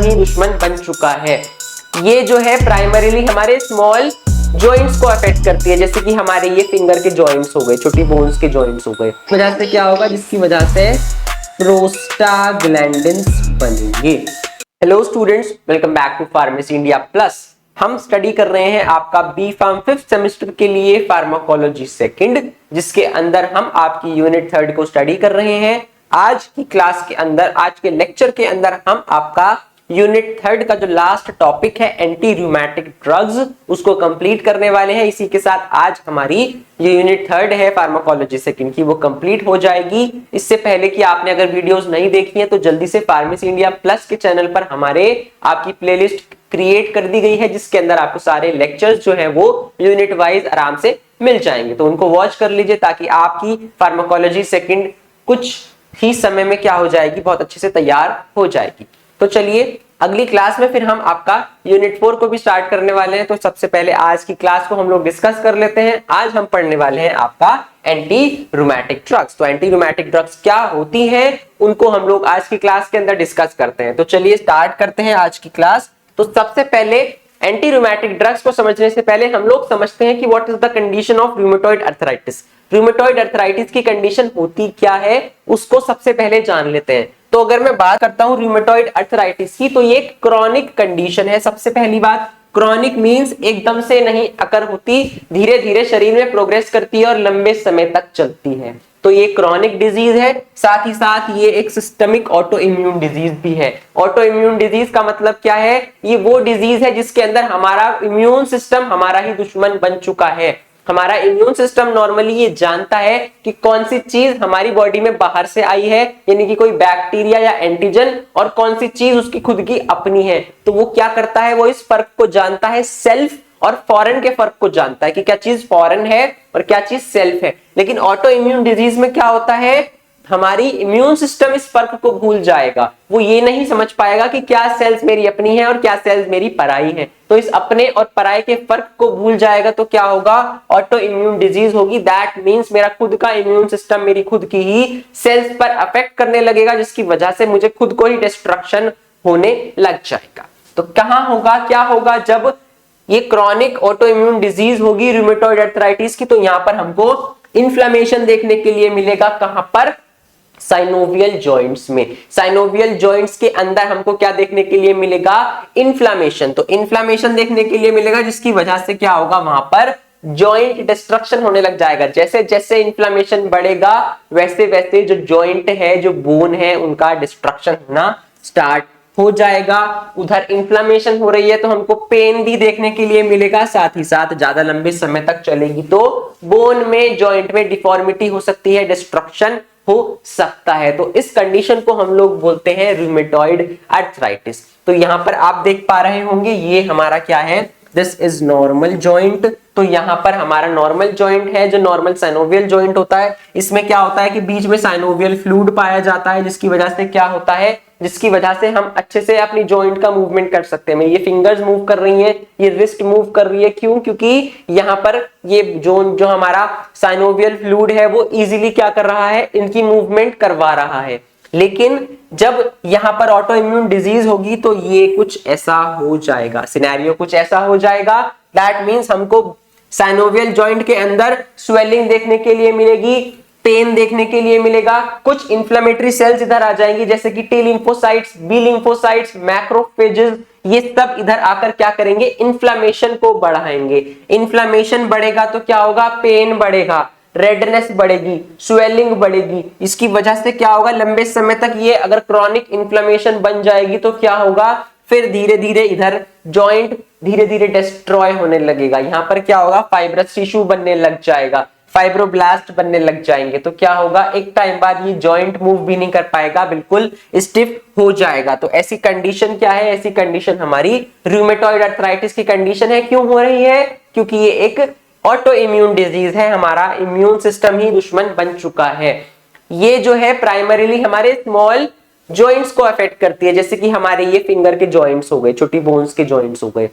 ही दुश्मन बन चुका है। ये जो है प्राइमरीली हमारे स्मॉल जॉइंट्स को अफेक्ट करती है, जैसे कि हमारे ये फिंगर के जॉइंट्स हो गए, छोटी बोन्स के जॉइंट्स हो गए। वजह से क्या होगा, जिसकी वजह से प्रोस्टाग्लैंडिन्स बनेंगे। Hello students, welcome back to pharmacy India plus. हम स्टडी कर रहे हैं आपका बी फार्म 5th सेमेस्टर के लिए फार्माकोलॉजी सेकंड, जिसके अंदर हम आपकी यूनिट 3 को स्टडी कर रहे हैं। आज की क्लास के अंदर, आज के लेक्चर के अंदर हम आपका यूनिट 3 का जो लास्ट टॉपिक है एंटी रूमेटिक ड्रग्स, उसको कंप्लीट करने वाले हैं। इसी के साथ आज हमारी ये यूनिट 3 है फार्माकोलॉजी सेकंड की, वो कंप्लीट हो जाएगी। इससे पहले कि आपने अगर वीडियोस नहीं देखी है तो जल्दी से फार्मेसी इंडिया प्लस के चैनल पर हमारे आपकी प्लेलिस्ट क्रिएट कर दी गई है, जिसके अंदर आपको सारे लेक्चर्स जो है वो यूनिट वाइज आराम से मिल जाएंगे। तो उनको वॉच कर लीजिए ताकि आपकी फार्माकोलॉजी सेकंड कुछ ही समय में क्या हो जाएगी, बहुत अच्छे से तैयार हो जाएगी। तो चलिए अगली क्लास में फिर हम आपका यूनिट 4 को भी स्टार्ट करने वाले हैं। तो सबसे पहले आज की क्लास को हम लोग डिस्कस कर लेते हैं। आज हम पढ़ने वाले हैं आपका एंटी रूमेटिक ड्रग्स। तो एंटी रूमेटिक ड्रग्स क्या होती हैं, उनको हम लोग आज की क्लास के अंदर डिस्कस करते हैं। तो चलिए स्टार्ट करते हैं आज की क्लास। तो सबसे पहले एंटी रूमेटिक ड्रग्स को समझने से पहले हम लोग समझते हैं कि what is the condition of rheumatoid arthritis. Rheumatoid arthritis की कंडीशन होती क्या है, उसको सबसे पहले जान लेते हैं। तो अगर मैं बात करता हूं रूमेटॉइड अर्थराइटिस की, तो ये एक क्रॉनिक कंडीशन है। सबसे पहली बात, क्रॉनिक मींस एकदम से नहीं अकर होती, धीरे धीरे शरीर में प्रोग्रेस करती है और लंबे समय तक चलती है। तो ये क्रॉनिक डिजीज है, साथ ही साथ ये एक सिस्टमिक ऑटो इम्यून डिजीज भी है। ऑटो इम्यून डिजीज का मतलब क्या है, ये वो डिजीज है जिसके अंदर हमारा इम्यून सिस्टम हमारा ही दुश्मन बन चुका है। हमारा इम्यून सिस्टम नॉर्मली ये जानता है कि कौन सी चीज हमारी बॉडी में बाहर से आई है, यानी कि कोई बैक्टीरिया या एंटीजन, और कौन सी चीज उसकी खुद की अपनी है। तो वो क्या करता है, वो इस फर्क को जानता है, सेल्फ और फॉरेन के फर्क को जानता है कि क्या चीज फॉरेन है और क्या चीज सेल्फ है। लेकिन ऑटो इम्यून डिजीज में क्या होता है, हमारी इम्यून सिस्टम इस फर्क को भूल जाएगा। वो ये नहीं समझ पाएगा कि क्या सेल्स मेरी अपनी है और क्या सेल्स मेरी पराई है। तो इस अपने और पराई के फर्क को भूल जाएगा तो क्या होगा, ऑटो इम्यून डिजीज होगी। दैट मींस मेरा खुद का इम्यून सिस्टम मेरी खुद की ही सेल्स पर अफेक्ट करने लगेगा, जिसकी वजह से मुझे खुद को ही डिस्ट्रक्शन होने लग जाएगा। तो कहां होगा, क्या होगा जब ये क्रॉनिक ऑटो इम्यून डिजीज होगी रूमेटॉइड अर्थराइटिस की, तो यहां पर हमको इन्फ्लेमेशन देखने के लिए मिलेगा। कहां पर, साइनोवियल जॉइंट्स में। साइनोवियल जॉइंट्स के अंदर हमको क्या देखने के लिए मिलेगा, इन्फ्लेमेशन। तो इन्फ्लेमेशन देखने के लिए मिलेगा, जिसकी वजह से क्या होगा, वहां पर जॉइंट डिस्ट्रक्शन होने लग जाएगा। जैसे जैसे इन्फ्लेमेशन बढ़ेगा वैसे वैसे जो जॉइंट है, जो बोन है, उनका डिस्ट्रक्शन होना स्टार्ट हो जाएगा। उधर इन्फ्लेमेशन हो रही है तो हमको पेन भी देखने के लिए मिलेगा, साथ ही साथ ज्यादा लंबे समय तक चलेगी तो बोन में, जॉइंट में डिफॉर्मिटी हो सकती है, डिस्ट्रक्शन हो सकता है। तो इस कंडीशन को हम लोग बोलते हैं रूमेटॉइड अर्थराइटिस। तो यहां पर आप देख पा रहे होंगे, ये हमारा क्या है, दिस इज नॉर्मल जॉइंट। तो यहां पर हमारा नॉर्मल जॉइंट है, जो नॉर्मल साइनोवियल जॉइंट होता है। इसमें क्या होता है कि बीच में साइनोवियल फ्लूइड पाया जाता है, जिसकी वजह से क्या होता है, जिसकी वजह से हम अच्छे से अपनी जॉइंट का मूवमेंट कर सकते हैं। ये फिंगर्स मूव कर रही हैं, ये रिस्ट मूव कर रही है, क्यों, क्योंकि यहाँ पर ये जो हमारा साइनोवियल फ्लूइड है वो इजीली क्या कर रहा है, इनकी मूवमेंट करवा रहा है। लेकिन जब यहां पर ऑटो इम्यून डिजीज होगी तो ये कुछ ऐसा हो जाएगा, सिनेरियो कुछ ऐसा हो जाएगा। दैट मींस हमको साइनोवियल जॉइंट के अंदर स्वेलिंग देखने के लिए मिलेगी, पेन देखने के लिए मिलेगा, कुछ इंफ्लेमेटरी सेल्स इधर आ जाएंगी, जैसे कि T lymphocytes, B lymphocytes, macrophages, ये सब इधर आकर क्या करेंगे, इन्फ्लेमेशन को बढ़ाएंगे। इन्फ्लेमेशन बढ़ेगा तो क्या होगा, पेन बढ़ेगा, रेडनेस बढ़ेगी, स्वेलिंग बढ़ेगी। इसकी वजह से क्या होगा, लंबे समय तक ये अगर क्रॉनिक इन्फ्लेमेशन बन जाएगी तो क्या होगा, फिर धीरे धीरे इधर जॉइंट धीरे धीरे डिस्ट्रॉय होने लगेगा। यहां पर क्या होगा, फाइब्रस टिश्यू बनने लग जाएगा, फाइब्रोब्लास्ट बनने लग जाएंगे। तो क्या होगा, एक टाइम बाद ये जॉइंट मूव भी नहीं कर पाएगा, बिल्कुल स्टिफ हो जाएगा। तो ऐसी कंडीशन क्या है, ऐसी कंडीशन हमारी रूमेटॉइड अर्थराइटिस की कंडीशन है। क्यों हो रही है, क्योंकि ये एक ऑटो इम्यून डिजीज है, हमारा इम्यून सिस्टम ही दुश्मन बन चुका है। ये जो है प्राइमरीली हमारे स्मॉल जॉइंट्स को अफेक्ट करती है, जैसे कि हमारे ये फिंगर के जॉइंट्स हो गए, छोटी बोन्स के जॉइंट्स हो गए,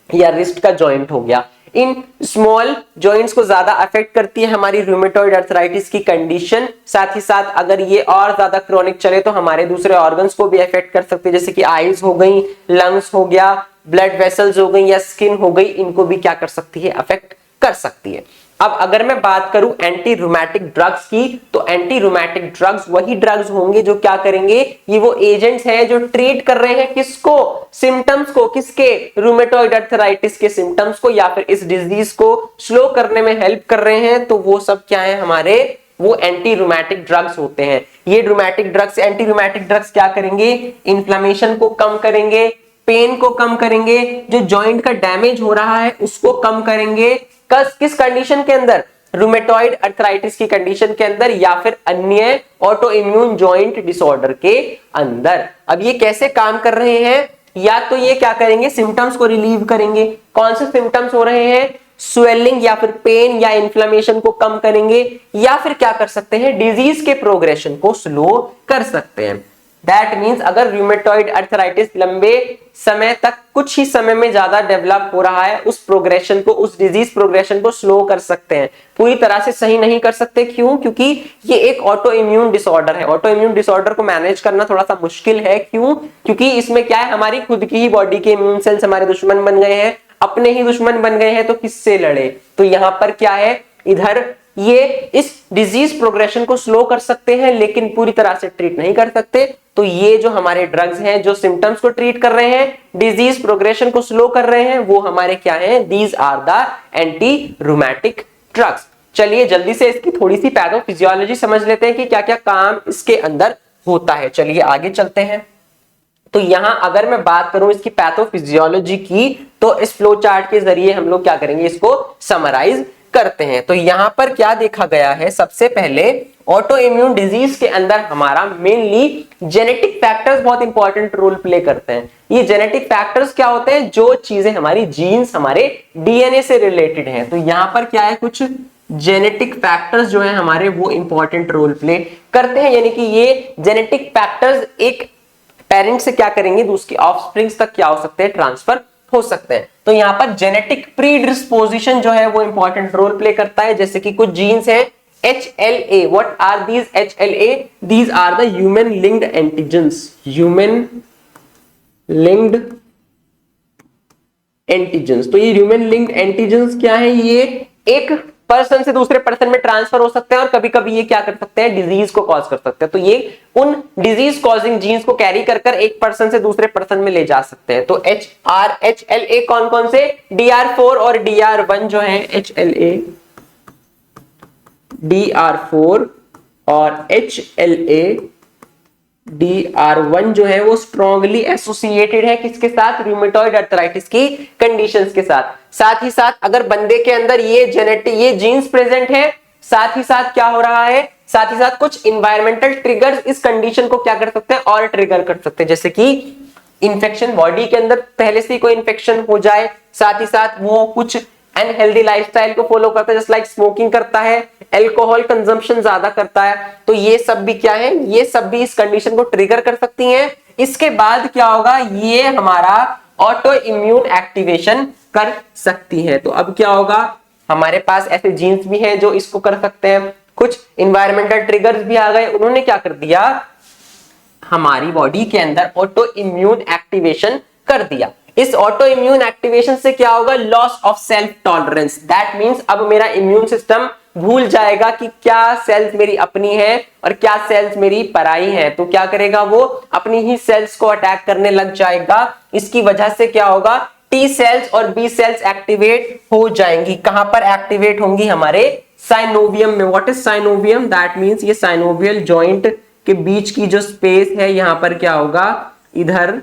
या रिस्ट का जॉइंट हो गया। इन स्मॉल जॉइंट्स को ज्यादा अफेक्ट करती है हमारी रूमेटॉइड अर्थराइटिस की कंडीशन। साथ ही साथ अगर ये और ज्यादा क्रोनिक चले तो हमारे दूसरे ऑर्गन्स को भी अफेक्ट कर सकते हैं, जैसे कि आईज हो गई, लंग्स हो गया, ब्लड वेसल्स हो गई या स्किन हो गई, इनको भी क्या कर सकती है, अफेक्ट कर सकती है। अब अगर मैं बात करूं एंटी रूमेटिक ड्रग्स की, तो एंटी रूमेटिक ड्रग्स वही ड्रग्स होंगे जो क्या करेंगे, ये वो एजेंट्स हैं जो ट्रीट कर रहे हैं किसको, सिम्टम्स को, किसके, रूमेटॉइड अर्थराइटिस के सिम्टम्स को या फिर इस डिजीज को स्लो करने में हेल्प कर रहे हैं। तो वो सब क्या है हमारे, वो एंटी रूमेटिक ड्रग्स होते हैं। ये rheumatic drugs, anti rheumatic drugs क्या करेंगे, इन्फ्लेमेशन को कम करेंगे, पेन को कम करेंगे, जो जॉइंट का डैमेज हो रहा है उसको कम करेंगे। किस कंडीशन के अंदर, रूमेटॉइड अर्थराइटिस की कंडीशन के अंदर या फिर अन्य ऑटो इम्यून जॉइंट डिसऑर्डर के अंदर। अब ये कैसे काम कर रहे हैं, या तो ये क्या करेंगे, सिम्टम्स को रिलीव करेंगे। कौन से सिम्टम्स हो रहे हैं, स्वेलिंग या फिर पेन या इन्फ्लेमेशन को कम करेंगे, या फिर क्या कर सकते हैं, डिजीज के प्रोग्रेशन को स्लो कर सकते हैं। दैट मीन्स अगर रूमेटॉइड अर्थराइटिस लंबे समय तक, कुछ ही समय में ज्यादा डेवलप हो रहा है, उस प्रोग्रेशन को, उस डिजीज प्रोग्रेशन को स्लो कर सकते हैं, पूरी तरह से सही नहीं कर सकते। क्यों, क्योंकि ये एक ऑटो इम्यून डिसऑर्डर है। ऑटो इम्यून डिसऑर्डर को मैनेज करना थोड़ा सा मुश्किल है। क्यों, क्योंकि इसमें क्या है, हमारी खुद की ही बॉडी के इम्यून सेल्स हमारे दुश्मन बन गए हैं, अपने ही दुश्मन बन गए हैं, तो किससे लड़े। तो यहां पर क्या है, इधर ये इस डिजीज प्रोग्रेशन को स्लो कर सकते हैं लेकिन पूरी तरह से ट्रीट नहीं कर सकते। तो ये जो हमारे ड्रग्स हैं जो सिम्टम्स को ट्रीट कर रहे हैं, डिजीज प्रोग्रेशन को स्लो कर रहे हैं, वो हमारे क्या हैं, these are the anti rheumatic drugs. चलिए जल्दी से इसकी थोड़ी सी पैथोफिजियोलॉजी समझ लेते हैं कि क्या क्या काम इसके अंदर होता है। चलिए आगे चलते हैं। तो यहां अगर मैं बात करूं इसकी पैथोफिजियोलॉजी की, तो इस फ्लो चार्ट के जरिए हम लोग क्या करेंगे, इसको समराइज करते हैं। तो यहां पर क्या देखा गया है, सबसे पहले ऑटो इम्यून डिजीज के अंदर हमारा मेनली जेनेटिक फैक्टर्स बहुत इंपॉर्टेंट रोल प्ले करते हैं। ये जेनेटिक फैक्टर्स क्या होते हैं, जो चीजें हमारी जीन्स, हमारे डीएनए से रिलेटेड हैं। तो यहां पर क्या है, कुछ जेनेटिक फैक्टर्स जो है हमारे वो इंपॉर्टेंट रोल प्ले करते हैं। यानी कि ये जेनेटिक फैक्टर्स एक पेरेंट से क्या करेंगे, दूसरी ऑफस्प्रिंग्स तक क्या हो सकते हैं, ट्रांसफर हो सकते हैं। तो यहां पर जेनेटिक प्रीडिस्पोजिशन जो है वो इंपॉर्टेंट रोल प्ले करता है। जैसे कि कुछ जीन्स हैं HLA, what are these HLA? These are the human linked antigens. Human linked antigens. तो ये human linked antigens क्या है, ये एक पर्सन से दूसरे पर्सन में ट्रांसफर हो सकते हैं और कभी कभी ये क्या कर सकते हैं, डिजीज को कॉज कर सकते हैं। तो ये उन डिजीज कॉजिंग जीन्स को कैरी कर कर एक पर्सन से दूसरे पर्सन में ले जा सकते हैं। तो HLA कौन कौन से, DR4 और DR1 जो है, HLA, DR4 और HLA, DR1 जो है वो स्ट्रॉन्गली एसोसिएटेड है किसके साथ, रूमेटॉइड अर्थराइटिस की कंडीशंस के साथ। साथ ही साथ अगर बंदे के अंदर ये जीन्स प्रेजेंट है, साथ ही साथ क्या हो रहा है, साथ ही साथ कुछ इन्वायरमेंटल ट्रिगर्स इस कंडीशन को क्या कर सकते हैं, और ट्रिगर कर सकते हैं। जैसे कि इन्फेक्शन, बॉडी के अंदर पहले से कोई इन्फेक्शन हो जाए, साथ ही साथ वो कुछ अनहेल्दी लाइफस्टाइल को फॉलो करता है, जैसे लाइक स्मोकिंग करता है, अल्कोहल कंजम्पशन ज्यादा करता है। तो ये सब भी क्या है, ये सब भी इस कंडीशन को ट्रिगर कर सकती हैं। इसके बाद क्या होगा, ये हमारा ऑटो इम्यून एक्टिवेशन कर सकती है। तो अब क्या होगा, हमारे पास ऐसे जीन्स भी हैं जो इसको कर सकते हैं, कुछ इन्वायरमेंटल ट्रिगर्स भी आ गए, उन्होंने क्या कर दिया, हमारी बॉडी के अंदर ऑटो इम्यून एक्टिवेशन कर दिया। इस ऑटो इम्यून एक्टिवेशन से क्या होगा, loss of self tolerance. That means अब मेरा इम्यून सिस्टम भूल जाएगा कि क्या सेल्स मेरी अपनी है और क्या सेल्स मेरी पराई है। तो क्या करेगा, वो अपनी ही सेल्स को अटैक करने लग जाएगा। इसकी वजह से क्या होगा, टी सेल्स और बी सेल्स एक्टिवेट हो जाएंगी। कहां पर एक्टिवेट होंगी, हमारे साइनोवियम में। व्हाट इज साइनोवियम, दैट मींस ये साइनोवियल जॉइंट के बीच की जो स्पेस है, यहां पर क्या होगा, इधर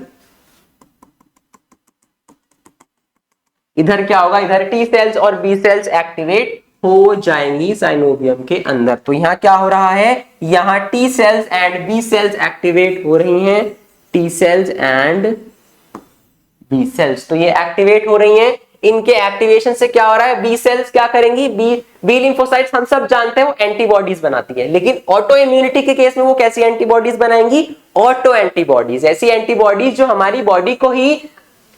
क्या होगा, इधर टी सेल्स और बी सेल्स एक्टिवेट हो जाएंगी साइनोवियम के अंदर। तो यहां क्या हो रहा है, यहां T cells and B cells activate हो रही हैं, T cells and B cells, तो ये एक्टिवेट हो रही हैं। इनके एक्टिवेशन से क्या हो रहा है, बी सेल्स क्या करेंगी, बी लिम्फोसाइट्स हम सब जानते हैं वो एंटीबॉडीज बनाती है, लेकिन ऑटो इम्यूनिटी के केस में वो कैसी एंटीबॉडीज बनाएंगी, ऑटो एंटीबॉडीज। ऐसी एंटीबॉडीज जो हमारी बॉडी को ही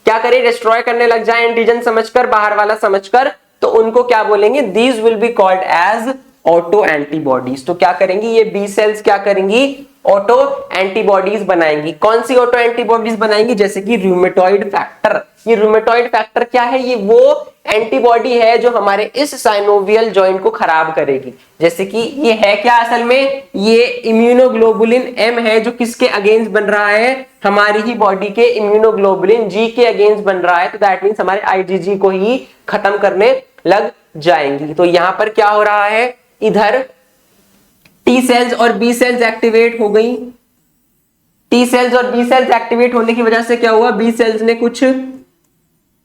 क्या करे, डिस्ट्रॉय करने लग जाए, एंटीजन समझकर, बाहर वाला समझकर, उनको क्या बोलेंगे, these will be called as auto antibodies. तो क्या करेंगी ये बी सेल्स, क्या करेंगी, ऑटो एंटीबॉडीज बनाएंगी। कौन सी ऑटो एंटीबॉडीज बनाएंगी, जैसे कि रूमेटॉइड फैक्टर। ये रूमेटॉइड फैक्टर क्या है, ये वो एंटीबॉडी है जो हमारे इस साइनोवियल जॉइंट को खराब करेगी। जैसे कि ये है क्या असल में, ये इम्यूनोग्लोबुलिन एम है जो किसके अगेंस्ट बन रहा है, हमारी ही बॉडी के इम्यूनोग्लोबुलिन जी के अगेंस्ट बन रहा है। तो दैट मींस हमारे आईजीजी को ही खत्म करने लग जाएंगी। तो यहां पर क्या हो रहा है, इधर टी सेल्स और बी सेल्स एक्टिवेट हो गई। टी सेल्स और बी सेल्स एक्टिवेट होने की वजह से क्या हुआ, बी सेल्स ने कुछ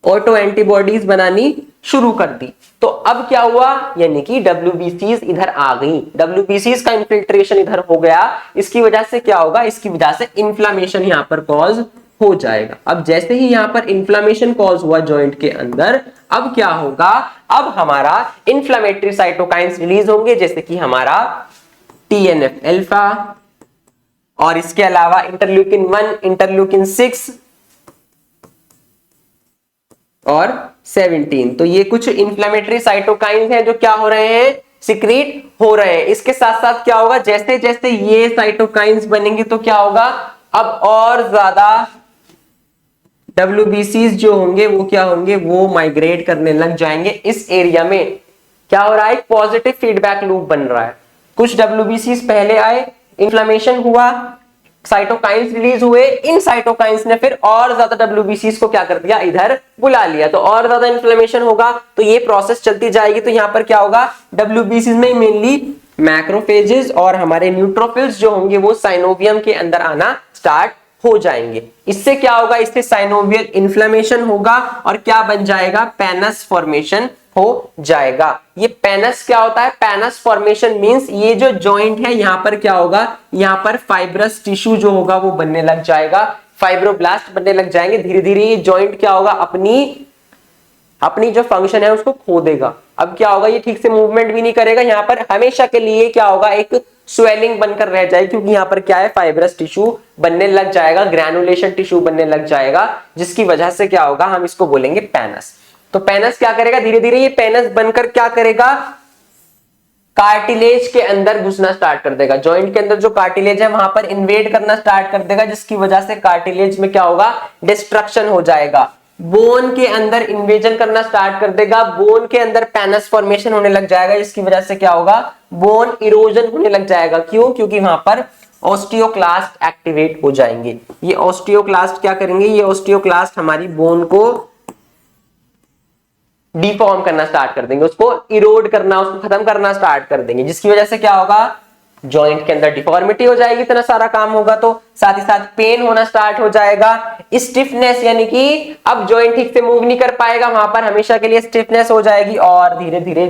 ऑटो एंटीबॉडीज बनानी शुरू कर दी। तो अब क्या हुआ, यानी कि WBCs इधर आ गई, WBCs का इन्फिल्ट्रेशन इधर हो गया। इसकी वजह से क्या होगा, इसकी वजह से इन्फ्लामेशन यहां पर कॉज हो जाएगा। अब जैसे ही यहां पर इन्फ्लामेशन कॉज हुआ जॉइंट के अंदर, अब क्या होगा, अब हमारा इन्फ्लामेटरी साइटोकाइंस रिलीज होंगे, जैसे कि हमारा TNF अल्फा और इसके अलावा इंटरल्यूकिन 1, इंटरल्यूकिन 6 और 17। तो ये कुछ इंफ्लेमेटरी साइटोकाइंस हैं जो क्या हो रहे हैं, सिक्रीट हो रहे हैं। इसके साथ साथ क्या होगा, जैसे जैसे ये साइटोकाइंस बनेंगे तो क्या होगा, अब और ज्यादा WBCs जो होंगे वो क्या होंगे, वो माइग्रेट करने लग जाएंगे इस एरिया में। क्या हो रहा है, पॉजिटिव फीडबैक लूप बन रहा है। कुछ WBCs पहले आए, इन्फ्लेमेशन हुआ, साइटोकाइंस रिलीज हुए, इन साइटोकाइंस ने फिर और ज्यादा WBCs को क्या कर दिया, इधर बुला लिया। तो और ज्यादा इन्फ्लेमेशन होगा, तो ये प्रोसेस चलती जाएगी। तो यहां पर क्या होगा, WBCs में मेनली मैक्रोफेजेस और हमारे न्यूट्रोफिल्स जो होंगे वो साइनोवियम के अंदर आना स्टार्ट हो जाएंगे। इससे क्या होगा, इससे साइनोवियल इन्फ्लेमेशन होगा और क्या बन जाएगा, पेनस फॉर्मेशन हो जाएगा। ये पेनस क्या होता है, पेनस फॉर्मेशन मींस ये जो जॉइंट है यहां पर क्या होगा, यहां पर फाइब्रस टिश्यू जो होगा वो बनने लग जाएगा, फाइब्रोब्लास्ट बनने लग जाएंगे। धीरे धीरे ये जॉइंट क्या होगा, अपनी जो फंक्शन है उसको खो देगा। अब क्या होगा, ये ठीक से मूवमेंट भी नहीं करेगा, यहां पर हमेशा के लिए क्या होगा, एक स्वेलिंग बनकर रह जाएगी, क्योंकि यहां पर क्या है, फाइब्रस टिश्यू बनने लग जाएगा, ग्रैनुलेशन टिश्यू बनने लग जाएगा, जिसकी वजह से क्या होगा, हम इसको बोलेंगे पेनस। तो पेनस क्या करेगा, धीरे धीरे ये पेनस बनकर क्या करेगा, कार्टिलेज के अंदर घुसना स्टार्ट कर देगा। जॉइंट के अंदर जो कार्टिलेज है वहां पर इन्वेड करना स्टार्ट कर देगा, जिसकी वजह से कार्टिलेज में क्या होगा, डिस्ट्रक्शन हो जाएगा। बोन के अंदर इन्वेजन करना स्टार्ट कर देगा, बोन के अंदर पेनस फॉर्मेशन होने लग जाएगा, जिसकी वजह से क्या होगा, बोन इरोजन होने लग जाएगा। क्यों, क्योंकि वहां पर ऑस्टियोक्लास्ट एक्टिवेट हो जाएंगे। ये ऑस्टियोक्लास्ट क्या करेंगे, ये ऑस्टियोक्लास्ट हमारी बोन को डिफॉर्म करना स्टार्ट कर देंगे, उसको इरोड करना, उसको खत्म करना स्टार्ट कर देंगे, जिसकी वजह से क्या होगा, जॉइंट के अंदर डिफॉर्मिटी हो जाएगी। इतना सारा काम होगा तो साथ ही साथ पेन होना स्टार्ट हो जाएगा, स्टिफनेस, यानी कि अब जॉइंट ठीक से मूव नहीं कर पाएगा, वहां पर हमेशा के लिए स्टिफनेस हो जाएगी। और धीरे धीरे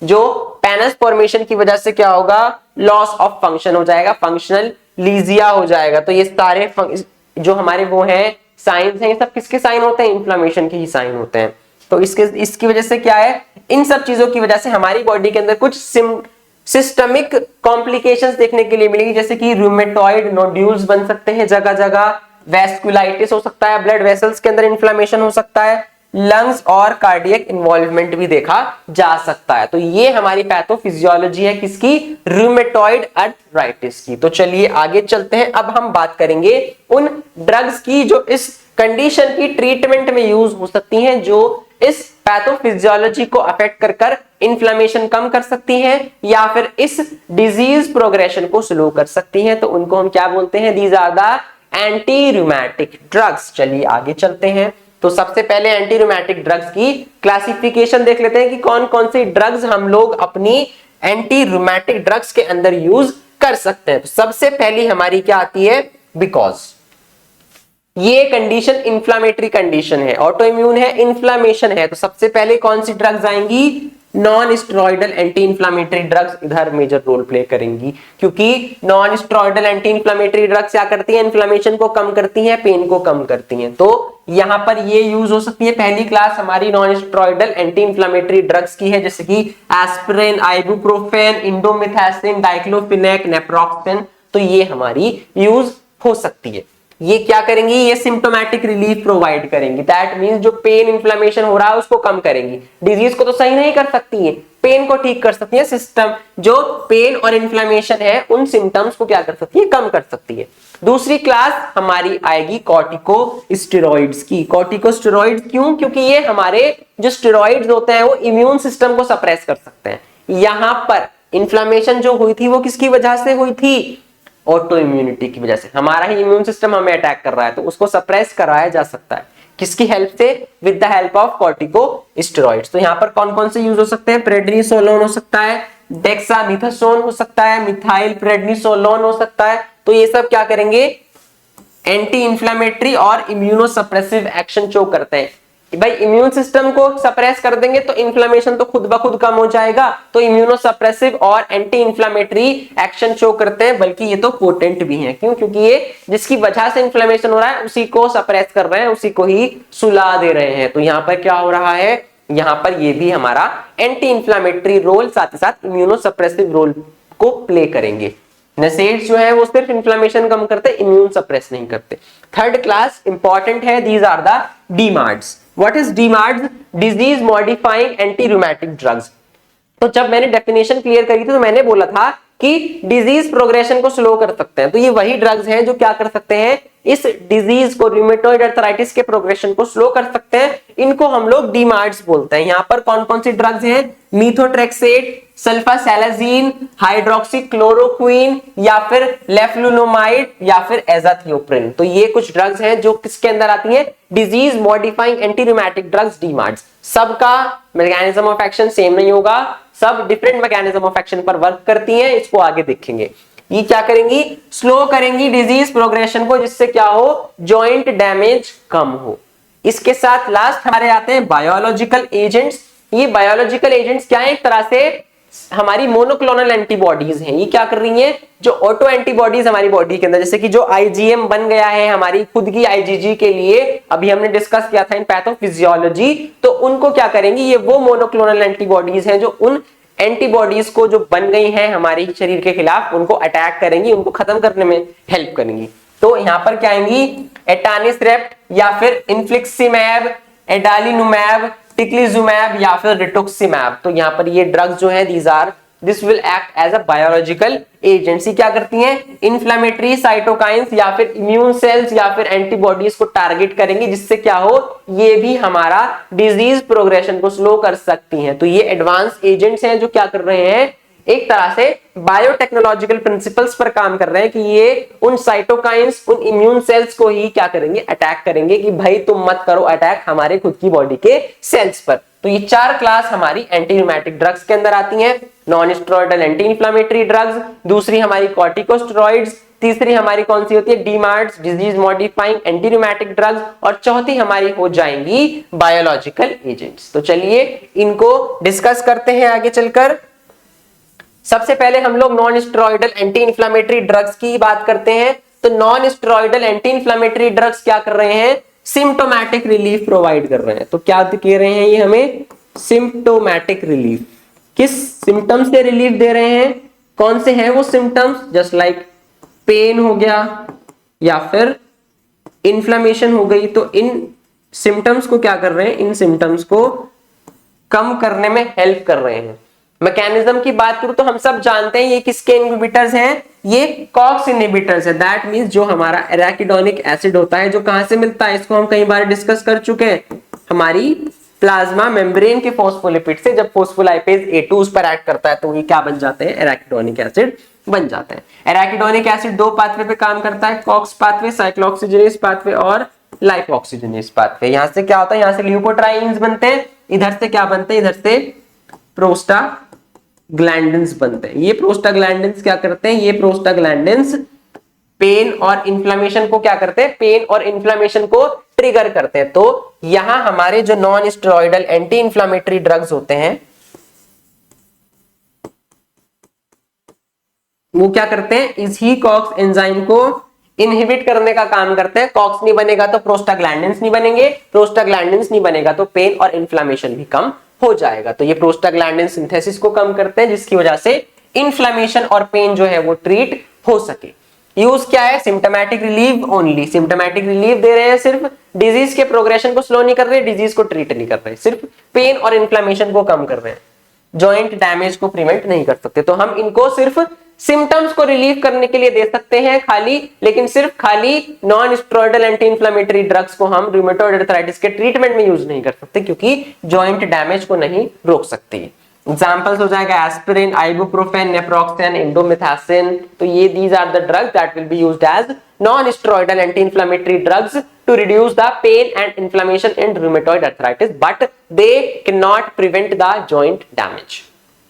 जो पेनस फॉर्मेशन की वजह से क्या होगा, लॉस ऑफ फंक्शन हो जाएगा, फंक्शनल लीजिया हो जाएगा। तो ये सारे जो हमारे वो हैं साइंस हैं, ये सब किसके साइन होते हैं, इन्फ्लेमेशन के ही साइन होते हैं। तो इसकी वजह से क्या है, इन सब चीजों की वजह से हमारी बॉडी के अंदर कुछ सिस्टमिक कॉम्प्लिकेशंस देखने के लिए मिलेगी, जैसे कि रूमेटॉइड नोड्यूल्स बन सकते हैं जगह जगह, वेस्कुलाइटिस हो सकता है, ब्लड वेसल्स के अंदर इन्फ्लेमेशन हो सकता है, लंग्स और कार्डियक इन्वॉल्वमेंट भी देखा जा सकता है। तो ये हमारी पैथोफिजियोलॉजी है किसकी, रूमेटॉइड अर्थराइटिस की। तो चलिए आगे चलते हैं, अब हम बात करेंगे उन ड्रग्स की जो इस कंडीशन की ट्रीटमेंट में यूज हो सकती हैं, जो इस पैथोफिजियोलॉजी को अफेक्ट कर इन्फ्लेमेशन कम कर सकती हैं या फिर इस डिजीज प्रोग्रेशन को स्लो कर सकती हैं। तो उनको हम क्या बोलते हैं, these are the anti rheumatic drugs. चलिए आगे चलते हैं। तो सबसे पहले एंटी रूमेटिक ड्रग्स की क्लासिफिकेशन देख लेते हैं कि कौन कौन सी ड्रग्स हम लोग अपनी एंटी रूमेटिक ड्रग्स के अंदर यूज कर सकते हैं। तो सबसे पहली हमारी क्या आती है, बिकॉज ये कंडीशन इंफ्लेमेटरी कंडीशन है, ऑटो इम्यून है, इन्फ्लेमेशन है। तो सबसे पहले कौन सी ड्रग्स आएंगी, non steroidal anti inflammatory drugs इधर मेजर रोल प्ले करेंगी, क्योंकि non steroidal anti inflammatory drugs क्या करती हैं, इन्फ्लेमेशन को कम करती हैं, पेन को कम करती हैं। तो यहां पर ये यूज हो सकती है। पहली क्लास हमारी non steroidal anti inflammatory drugs की है, जैसे कि एस्पिरिन, आइबुप्रोफेन, इंडोमिथैक्सिन, डाइक्लोफिनेक, नेप्रोक्सेन। तो ये हमारी यूज हो सकती है। ये क्या करेंगी, ये सिम्टोमेटिक रिलीफ प्रोवाइड करेंगी। दैट मींस जो पेन इन्फ्लेमेशन हो रहा है उसको कम करेंगी। डिजीज को तो सही नहीं कर सकती है, पेन को ठीक कर सकती है। सिस्टम जो पेन और इन्फ्लेमेशन है उन सिम्टम्स को क्या कर सकती है, कम कर सकती है। दूसरी क्लास हमारी आएगी कॉर्टिकोस्टेरॉइड्स की। कॉर्टिकोस्टेरॉइड्स क्यों, क्योंकि ये हमारे जो स्टेरॉइड्स होते हैं वो इम्यून सिस्टम को सप्रेस कर सकते हैं। यहां पर इन्फ्लेमेशन जो हुई थी वो किसकी वजह से हुई थी, ऑटो इम्यूनिटी की वजह से। हमारा ही इम्यून सिस्टम हमें अटैक कर रहा है तो उसको सप्रेस कराया जा सकता है। किसकी हेल्प से, with the help of corticosteroids. तो यहाँ पर कौन कौन से यूज हो सकते हैं, प्रेडनिसोलोन हो सकता है, डेक्सामिथासोन हो सकता है, मिथाइल प्रेडनिसोलोन हो सकता है। तो ये सब क्या करेंगे, एंटी इंफ्लेमेटरी और इम्यूनोसप्रेसिव एक्शन शो करते हैं। भाई इम्यून सिस्टम को सप्रेस कर देंगे तो इन्फ्लेमेशन तो खुद ब खुद कम हो जाएगा। तो इम्यूनोसप्रेसिव और एंटी इंफ्लेमेटरी एक्शन शो करते हैं, बल्कि ये तो पोटेंट भी हैं। क्यों, क्योंकि ये जिसकी वजह से इन्फ्लेमेशन हो रहा है उसी को सप्रेस कर रहे हैं, उसी को ही सुला दे रहे हैं। तो यहाँ पर क्या हो रहा है, यहाँ पर ये भी हमारा एंटी इंफ्लेमेटरी रोल साथ ही साथ इम्यूनोसप्रेसिव रोल को प्ले करेंगे। नसेड्स जो है वो सिर्फ इन्फ्लेमेशन कम करते, इम्यून सप्रेस नहीं करते। थर्ड क्लास इंपॉर्टेंट है, these are the DMARDs. What is DMARDs, disease modifying anti rheumatic drugs. तो जब मैंने डेफिनेशन क्लियर करी थी तो मैंने बोला था कि डिजीज प्रोग्रेशन को स्लो कर सकते हैं। तो ये वही ड्रग्स हैं जो क्या कर सकते हैं, इस डिजीज को, रूमेटॉइड अर्थराइटिस के प्रोग्रेशन को स्लो कर सकते हैं। इनको हम लोग डीमार्ड्स बोलते हैं। यहाँ पर कौन कौन सी ड्रग्स हैं, मीथोट्रेक्सेट, सल्फासैलाजीन, हाइड्रोक्सीक्लोरोक्वीन या फिर लेफ्लुनोमाइड या फिर एजाथियोप्रिन। तो ये कुछ ड्रग्स हैं जो किसके अंदर आती हैं, disease modifying anti rheumatic drugs, DMARDs. सबका मैकेनिज्म ऑफ एक्शन सेम नहीं होगा, सब डिफरेंट मैकेनिज्म ऑफ एक्शन पर वर्क करती हैं, इसको आगे देखेंगे। ये क्या करेंगी, स्लो करेंगी डिजीज प्रोग्रेशन को, जिससे क्या हो, जॉइंट डैमेज कम हो। इसके साथ लास्ट हमारे आते हैं बायोलॉजिकल एजेंट्स। ये बायोलॉजिकल एजेंट्स क्या है, एक तरह से हमारी मोनोक्लोनल एंटीबॉडीज हैं। ये क्या कर रही हैं, जो ऑटो एंटीबॉडीज हमारी बॉडी के अंदर, जैसे कि जो आईजीएम बन गया है हमारी खुद की आईजीजी के लिए, अभी हमने डिस्कस किया था इन पैथोफिजियोलॉजी। तो उनको क्या करेंगी, ये वो मोनोक्लोनल एंटीबॉडीज हैं जो उन एंटीबॉडीज को जो बन गई हैं हमारे शरीर के खिलाफ, उनको अटैक करेंगी, उनको खत्म करने में हेल्प करेंगी। तो यहां पर क्या आएंगी, एटानिसरेप्ट या फिर इन्फ्लिक्सिमैब, एडालिनुमैब, टिक्लिजुमैब या फिर रिटुक्सिमैब। तो यहाँ पर ये ड्रग्स जो है, this will act as a biological agency. क्या करती हैं, इन्फ्लेमेटरी साइटोकाइंस या फिर इम्यून सेल्स या फिर एंटीबॉडीज को टारगेट करेंगी, जिससे क्या हो, ये भी हमारा डिजीज प्रोग्रेशन को स्लो कर सकती हैं। तो ये एडवांस एजेंट्स हैं जो क्या कर रहे हैं, एक तरह से बायोटेक्नोलॉजिकल प्रिंसिपल्स पर काम कर रहे हैं कि ये उन साइटोकाइंस, उन इम्यून सेल्स को ही क्या करेंगे, अटैक करेंगे कि भाई तुम मत करो अटैक हमारे खुद की बॉडी के सेल्स पर। तो ये चार क्लास हमारी एंटी रूमेटिक ड्रग्स के अंदर आती हैं। Non steroidal anti inflammatory drugs, दूसरी हमारी कॉर्टिकोस्टेरॉइड्स, तीसरी हमारी कौन सी होती है, DMARDs, disease modifying anti rheumatic drugs, और चौथी हमारी हो जाएंगी बायोलॉजिकल एजेंट्स। तो चलिए इनको डिस्कस करते हैं आगे चलकर। सबसे पहले हम लोग non steroidal anti inflammatory drugs की बात करते हैं। तो non steroidal anti inflammatory drugs क्या कर रहे हैं, सिम्टोमैटिक रिलीफ प्रोवाइड कर रहे हैं। तो क्या कह रहे हैं ये हमें, सिम्टोमैटिक रिलीफ। किस सिम्टम से रिलीफ दे रहे हैं, कौन से हैं वो सिम्टम्स, जस्ट लाइक पेन हो गया या फिर इन्फ्लेमेशन हो गई। तो इन सिम्टम्स को क्या कर रहे हैं, इन सिम्टम्स को कम करने में हेल्प कर रहे हैं। मैकेनिज्म की बात करूं तो हम सब जानते हैं ये किसके इनहिबिटर्स हैं, ये कॉक्स इनहिबिटर्स है। दैट मींस जो हमारा एराकिडोनिक एसिड होता है, जो कहां से मिलता है, इसको हम कई बार डिस्कस कर चुके हैं, हमारी प्लाज्मा मेम्ब्रेन के फॉस्फोलिपिड से। जब फॉस्फोलाइपेज A2 उस पर एक्ट करता है तो ये क्या बन जाते हैं, एराकिडोनिक एसिड बन जाते हैं। एराकिडोनिक एसिड दो पाथवे पे काम करता है, कॉक्स पाथवे, साइक्लोऑक्सीजनेस पाथवे और लाइपोऑक्सीजनेस पाथवे। यहां से क्या होता है, यहां से ल्यूकोट्राइन्स बनते हैं, इधर से क्या बनते हैं, इधर से प्रोस्टाग्लैंडिन्स बनते हैं। ये प्रोस्टाग्लैंडिन्स क्या करते हैं, ये प्रोस्टाग्लैंडिन्स पेन और इन्फ्लेमेशन को क्या करते हैं, पेन और इन्फ्लेमेशन को ट्रिगर करते हैं। तो यहां हमारे जो non steroidal anti inflammatory drugs होते हैं वो क्या करते हैं, इसी कॉक्स एंजाइम को इनहिबिट करने का काम करते हैं। कॉक्स नहीं बनेगा तो प्रोस्टाग्लैंडिन्स नहीं बनेंगे, प्रोस्टाग्लैंडिन्स नहीं बनेगा तो पेन और इन्फ्लेमेशन भी कम हो जाएगा। तो ये प्रोस्टाग्लैंडिन सिंथेसिस को कम करते हैं, जिसकी वजह से इन्फ्लेमेशन और पेन जो है वो ट्रीट हो सके। यूज क्या है, symptomatic relief only, symptomatic relief दे रहे हैं सिर्फ, डिजीज के प्रोग्रेशन को स्लो नहीं कर रहे, डिजीज को ट्रीट नहीं कर रहे, सिर्फ पेन और इन्फ्लेमेशन को कम कर रहे हैं, जॉइंट डैमेज को प्रिवेंट नहीं कर सकते। तो हम इनको सिर्फ सिम्टम्स को रिलीव करने के लिए दे सकते हैं खाली, लेकिन सिर्फ खाली non steroidal anti inflammatory drugs को हम रूमेटॉइड अर्थराइटिस के ट्रीटमेंट में यूज नहीं कर सकते, क्योंकि जॉइंट डैमेज को नहीं रोक सकती। एग्जांपल्स हो जाएगा एस्पिरिन, आइबुप्रोफेन, नेप्रोक्सेन, इंडोमिथासिन। तो ये these are the drugs that will be used as non steroidal anti inflammatory drugs to reduce the pain and inflammation in rheumatoid arthritis, but they can not prevent the joint damage.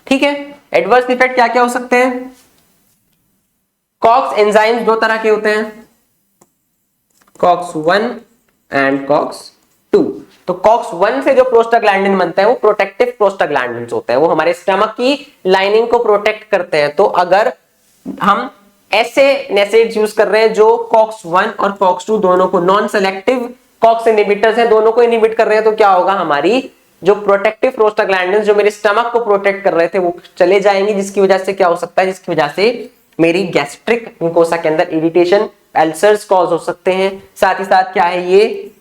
ठीक है। Adverse effect क्या क्या हो सकते हैं? COX enzymes दो तरह के होते हैं, कॉक्स 1 एंड कॉक्स 2। तो कॉक्स 1 से जो प्रोस्टाग्लैंडिन बनता है वो प्रोटेक्टिव प्रोस्टाग्लैंडिन्स होते हैं, वो हमारे स्टमक की लाइनिंग को प्रोटेक्ट करते हैं। तो अगर हम ऐसे नेसेड्स यूज कर रहे हैं जो कॉक्स 1 और कॉक्स 2 दोनों को, नॉन सेलेक्टिव कॉक्स इनहिबिटर्स हैं, दोनों को इनहिबिट कर रहे हैं, तो क्या होगा, हमारी जो प्रोटेक्टिव प्रोस्टाग्लैंडिन्स जो मेरे स्टमक को प्रोटेक्ट कर रहे थे वो चले जाएंगे, जिसकी वजह से क्या हो सकता है, जिसकी वजह से मेरी गैस्ट्रिक म्यूकोसा के अंदर इरिटेशन, अल्सर्स कॉज हो सकते हैं। साथ ही साथ क्या है, ये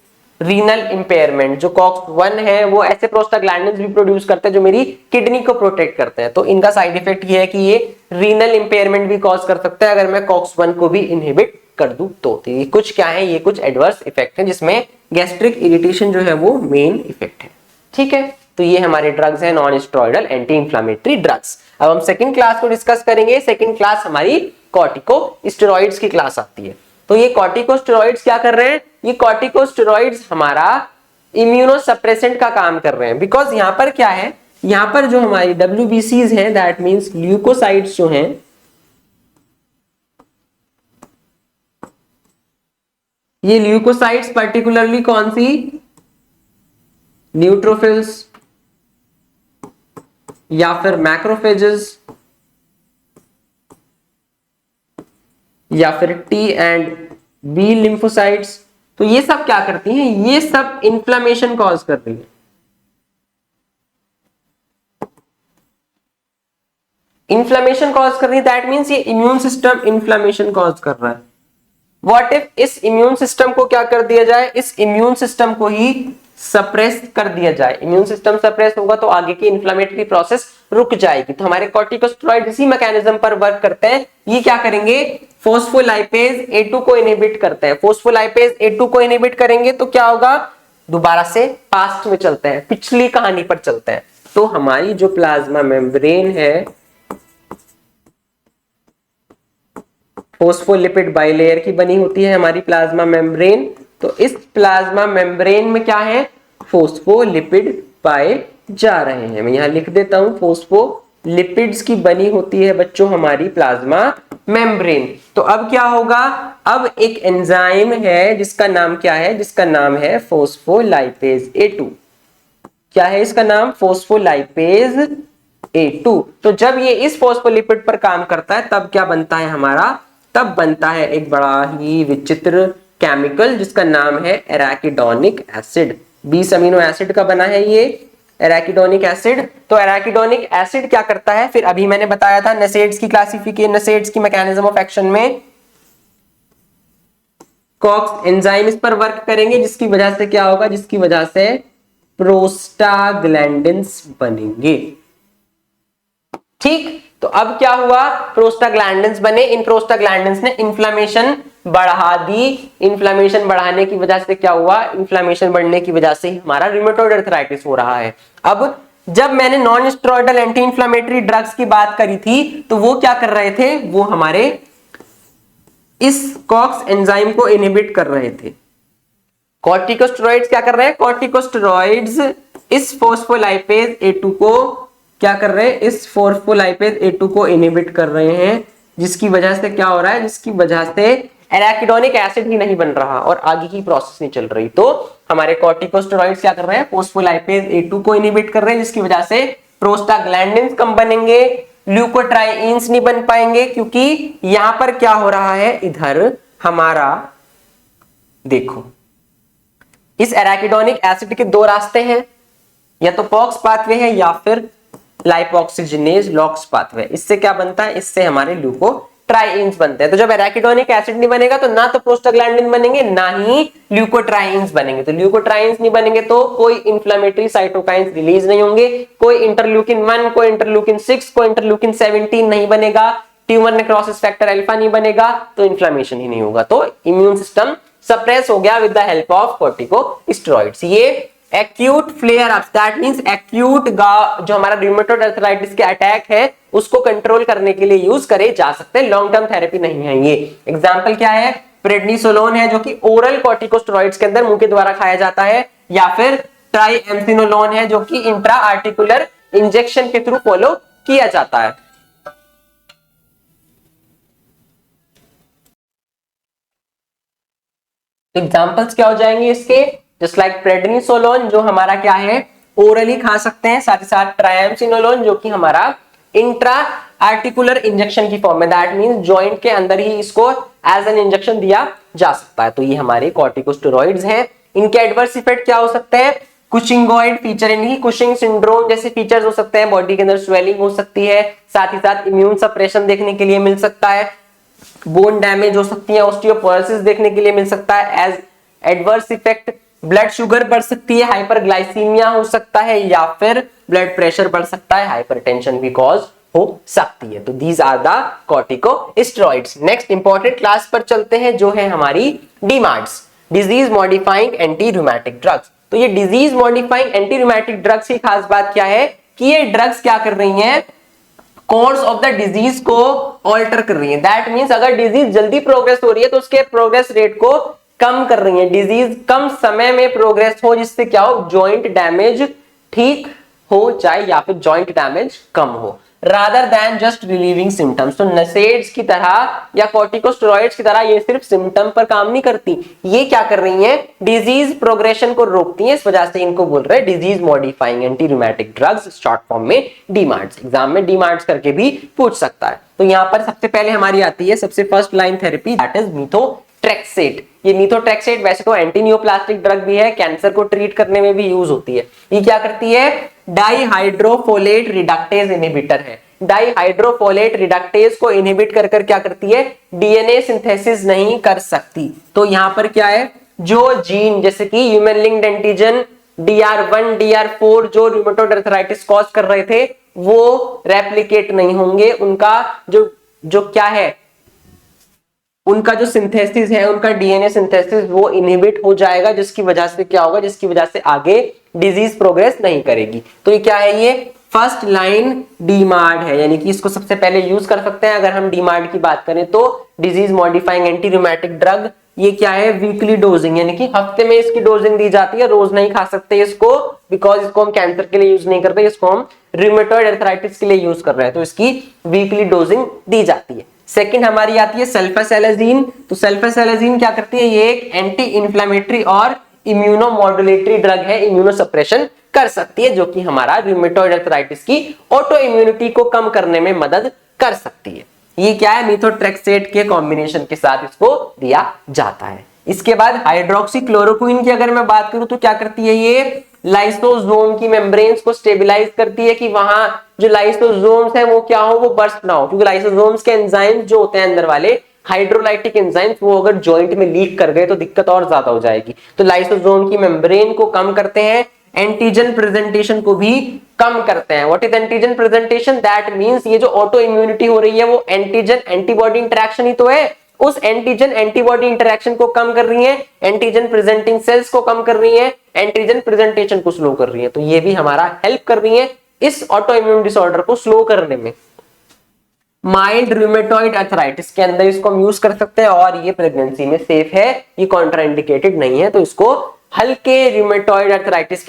रीनल इंपेयरमेंट, जो कॉक्स 1 है वो ऐसे प्रोस्टाग्लैंडिन्स भी प्रोड्यूस करते हैं जो मेरी किडनी को प्रोटेक्ट करते हैं। तो इनका साइड इफेक्ट ये है कि ये रीनल इंपेयरमेंट भी कॉज कर सकता है अगर मैं कॉक्स 1 को भी इनहिबिट कर दूं तो ये कुछ क्या है, ये कुछ एडवर्स इफेक्ट है, जिसमें गैस्ट्रिक इरिटेशन जो है वो मेन इफेक्ट है। ठीक है। तो ये हमारे ड्रग्स हैं non steroidal anti inflammatory drugs. अब हम सेकंड क्लास को डिस्कस करेंगे। सेकंड क्लास हमारी कॉर्टिकोस्टेरॉइड्स की क्लास आती है। तो ये कॉर्टिकोस्टेरॉइड्स क्या कर रहे हैं, ये कॉर्टिकोस्टेरॉइड्स हमारा इम्यूनोसप्रेसेंट का काम कर रहे हैं। बिकॉज यहां पर क्या है, यहां पर जो हमारी WBCs हैं, दैट मींस ल्यूकोसाइट्स जो हैं, ये ल्यूकोसाइट्स पर्टिकुलरली कौन सी, न्यूट्रोफिल्स या फिर मैक्रोफेजेस या फिर T एंड B लिम्फोसाइट्स, तो ये सब क्या करती हैं, ये सब इन्फ्लेमेशन कॉज कर रही है। इन्फ्लेमेशन कॉज कर रही है, दैट मींस ये इम्यून सिस्टम इन्फ्लेमेशन कॉज कर रहा है। व्हाट इफ इस इम्यून सिस्टम को क्या कर दिया जाए, इस इम्यून सिस्टम को ही सप्रेस कर दिया जाए। इम्यून सिस्टम सप्रेस होगा तो आगे की इन्फ्लेमेटरी प्रोसेस रुक जाएगी। तो हमारे कॉर्टिकोस्टेरॉइड इसी मैकेनिज्म पर वर्क करते हैं। ये क्या करेंगे, फोस्फोलाइपेज A2 को इनहिबिट करते हैं। फोस्फोलाइपेज A2 को इनहिबिट करेंगे तो क्या होगा, दोबारा से पास्ट में चलते हैं, पिछली कहानी पर चलते हैं। तो हमारी जो प्लाज्मा मेम्ब्रेन है, फोस्फोलिपिड बाइलेयर की बनी होती है हमारी प्लाज्मा मेम्ब्रेन। तो इस प्लाज्मा मेम्ब्रेन में क्या है, फोस्फोलिपिड पाए जा रहे हैं। मैं यहां लिख देता हूं, फोस्फोलिपिड्स की बनी होती है बच्चों हमारी प्लाज्मा मेम्ब्रेन। तो अब क्या होगा, अब एक एंजाइम है जिसका नाम क्या है, जिसका नाम है फोस्फोलाइपेज A2। क्या है इसका नाम, फोस्फोलाइपेज A2। तो जब ये इस फोस्फोलिपिड पर काम करता है तब क्या बनता है हमारा, तब बनता है एक बड़ा ही विचित्र केमिकल जिसका नाम है एराकिडोनिक एसिड। 20 अमीनो एसिड का बना है ये एराकिडोनिक एसिड। तो एराकिडोनिक एसिड क्या करता है, फिर अभी मैंने बताया था नसेड्स की क्लासिफिकेशन, नसेड्स की मैकेनिज्म ऑफ एक्शन में कॉक्स एंजाइम इस पर वर्क करेंगे, जिसकी वजह से क्या होगा, जिसकी वजह से प्रोस्टाग्लैंडिन्स बनेंगे। ठीक। तो अब क्या हुआ, प्रोस्टाग्लैंडिन्स बने। इन प्रोस्टाग्लैंडिन्स ने इन्फ्लेमेशन बढ़ा दी। इन्फ्लेमेशन बढ़ाने की वजह से क्या हुआ, इन्फ्लेमेशन बढ़ने की वजह से हमारा रूमेटॉइड अर्थराइटिस हो रहा है। अब जब मैंने non steroidal anti inflammatory drugs की बात करी थी तो वो क्या कर रहे थे, वो हमारे इस कॉक्स एंजाइम को इनहिबिट कर रहे थे। कॉर्टिकोस्टेरॉइड्स क्या कर रहे हैं, कॉर्टिकोस्टेरॉइड्स इस फोस्फोलाइपेज A2 को क्या कर रहे हैं, इस फोस्फोलाइपेज A2 को इनहिबिट कर रहे हैं, जिसकी वजह से क्या हो रहा है, जिसकी वजह से एराकिडोनिक एसिड ही नहीं बन रहा और आगे की प्रोसेस नहीं चल रही। तो हमारे कॉर्टिकोस्टेरॉइड्स क्या कर रहे हैं, फोस्फोलाइपेज A2 को इनहिबिट कर रहे हैं, जिसकी वजह से प्रोस्टाग्लैंडिन्स कम बनेंगे, ल्यूकोट्राइन्स नहीं बन पाएंगे, क्योंकि यहां पर क्या हो रहा है, इधर हमारा देखो, इस एराकिडोनिक एसिड के दो रास्ते हैं, या तो पॉक्स पाथवे है या फिर लाइपोक्सिजनेज लॉक्स पाथवे। इससे क्या बनता है, इससे हमारे ल्यूको ट्राइन्स बनते हैं। तो जब एराकिडोनिक एसिड नहीं बनेगा तो ना तो प्रोस्टाग्लैंडिन बनेंगे ना ही ल्यूकोट्राइन्स बनेंगे। तो ल्यूकोट्राइन्स नहीं बनेंगे तो कोई इंफ्लेमेटरी साइटोकाइंस रिलीज नहीं होंगे, कोई इंटरल्यूकिन 1, कोई इंटरल्यूकिन 6, कोई इंटरल्यूकिन 17 नहीं बनेगा, ट्यूमर नेक्रोसिस फैक्टर अल्फा नहीं बनेगा, तो इन्फ्लेमेशन ही नहीं होगा। तो इम्यून सिस्टम सप्रेस हो गया with the help of corticosteroids. ये acute flare up, that means acute जो हमारा रूमेटॉइड अर्थराइटिस के अटैक है उसको कंट्रोल करने के लिए यूज करे जा सकते हैं, लॉन्ग टर्म थेरेपी नहीं है ये। एग्जांपल क्या है? प्रेडनिसोलोन है जो कि ओरल कॉर्टिकोस्टेरॉइड्स के अंदर मुंह के द्वारा खाया जाता है, या फिर ट्राइएम्सिनोलोन है जो कि इंट्रा आर्टिकुलर इंजेक्शन के थ्रू फॉलो किया जाता है। एग्जाम्पल्स क्या हो जाएंगे इसके? जस्ट लाइक प्रेडनिसोलोन जो हमारा क्या है ओरली खा सकते हैं, साथ ही साथ ट्राइएम्सिनोलोन जो कि हमारा इंट्रा आर्टिकुलर इंजेक्शन की फॉर्म में, दैट मींस जॉइंट के अंदर ही इसको एज एन इंजेक्शन दिया जा सकता है। तो ये हमारे कॉर्टिकोस्टेरॉइड्स हैं। इनके एडवर्स इफेक्ट क्या हो सकते हैं? कुशिंगॉइड फीचर, इनकी कुशिंग सिंड्रोम जैसे फीचर्स हो सकते हैं, बॉडी के अंदर स्वेलिंग हो सकती है, साथ ही साथ इम्यून सप्रेशन देखने के लिए मिल सकता है, बोन डैमेज हो सकती है, ऑस्टियोपोरोसिस देखने के लिए मिल सकता है as adverse effect, blood sugar बढ़ सकती है, हाइपरग्लाइसीमिया हो सकता है, या फिर ब्लड प्रेशर बढ़ सकता है, हाइपरटेंशन भी कॉज हो सकती है। तो these are the corticosteroids. Next important class पर चलते हैं जो है हमारी DMARDs, disease modifying anti rheumatic drugs. तो ये disease modifying anti rheumatic drugs की खास बात क्या है कि ये ड्रग्स क्या कर रही हैं? कोर्स ऑफ द डिजीज को ऑल्टर कर रही है। दैट मींस अगर डिजीज जल्दी प्रोग्रेस हो रही है तो उसके प्रोग्रेस रेट को कम कर रही है। डिजीज कम समय में प्रोग्रेस हो जिससे क्या हो? जॉइंट डैमेज ठीक हो जाए या फिर जॉइंट डैमेज कम हो, rather than just relieving symptoms. तो नसेड्स की तरह या कॉर्टिकोस्टेरॉइड्स की तरह ये सिर्फ सिम्टम पर काम नहीं करती, ये क्या कर रही हैं? डिजीज प्रोग्रेशन को रोकती हैं। इस वजह से इनको बोल रहे हैं disease modifying anti rheumatic drugs, short form में डीमार्ड्स। एग्जाम में डीमार्ड्स करके भी पूछ सकता है। तो यहाँ पर सबसे पहले हमारी आती है सबसे first line therapy, that is methotrexate. ये मीथोट्रेक्सेट वैसे तो एंटी नियोप्लास्टिक ड्रग भी है, कैंसर को ट्रीट करने में भी यूज होती है। ये क्या करती है? डाइहाइड्रोफोलेट रिडक्टेज इनहिबिटर है। डाइहाइड्रोफोलेट रिडक्टेज को इनहिबिट कर कर क्या करती है? डीएनए सिंथेसिस नहीं कर सकती। तो यहां पर क्या है? जो जीन जैसे कि human linked antigen DR1 DR4 जो रूमेटॉइड अर्थराइटिस कॉज कर रहे थे वो रेप्लिकेट नहीं होंगे, उनका जो क्या है, उनका जो सिंथेसिस है, उनका डीएनए सिंथेसिस वो इनहिबिट हो जाएगा, जिसकी वजह से क्या होगा? जिसकी वजह से आगे डिजीज प्रोग्रेस नहीं करेगी। तो ये क्या है? ये फर्स्ट लाइन डीमार्ड है, यानी कि इसको सबसे पहले यूज कर सकते हैं। अगर हम डीमार्ड की बात करें तो disease modifying anti rheumatic drug, ये क्या है? वीकली डोजिंग, यानी कि हफ्ते में इसकी डोजिंग दी जाती है, रोज नहीं खा सकते इसको, बिकॉज इसको हम कैंसर के लिए यूज नहीं कर रहे, इसको हम रूमेटॉइड अर्थराइटिस के लिए यूज कर रहे हैं, तो इसकी वीकली डोजिंग दी जाती है। सेकंड हमारी आती है सल्फासेलेजीन। तो सल्फासेलेजीन क्या करती है? ये एक एंटी इंफ्लेमेटरी और इम्यूनोमॉड्यूलेटरी ड्रग है, इम्यूनोसप्रेशन कर सकती है, जो कि हमारा रूमेटॉइड अर्थराइटिस की ऑटो इम्यूनिटी को कम करने में मदद कर सकती है। ये क्या है? मीथोट्रेक्सेट के कॉम्बिनेशन के साथ इसको दिया जाता है। इसके बाद हाइड्रोक्सीक्लोरोक्विन की अगर मैं बात करूं तो क्या करती है? ये लाइसोसोम की मेम्ब्रेन्स को स्टेबलाइज करती है कि वहां जो लाइसोसोम्स है वो क्या हो? वो बर्स्ट ना हो, क्योंकि लाइसोसोम्स के एंजाइम्स जो होते हैं अंदर वाले हाइड्रोलाइटिक एंजाइम्स, वो अगर जॉइंट में लीक कर गए तो दिक्कत और ज्यादा हो जाएगी। तो लाइसोसोम की मेम्ब्रेन को कम करते हैं, एंटीजन प्रेजेंटेशन को भी कम करते हैं। What is antigen presentation? That means ये जो ऑटो इम्यूनिटी हो रही है वो एंटीजन एंटीबॉडी इंटरेक्शन ही तो है, उस एंटीजन एंटीबॉडी इंटरेक्शन को कम कर रही है, एंटीजन प्रेजेंटिंग सेल्स को कम कर रही है, एंटीजन प्रेजेंटेशन को स्लो कर रही है। तो ये भी हमारा हेल्प कर रही है इस ऑटो इम्यून डिसऑर्डर को स्लो करने में। माइल्ड रूमेटॉइड अर्थराइटिस के अंदर इसको हम यूज कर सकते हैं और ये प्रेगनेंसी में सेफ है, ये कॉन्ट्राइंडिकेटेड नहीं है, तो इसको हल्के रूमेटॉइड अर्थराइटिस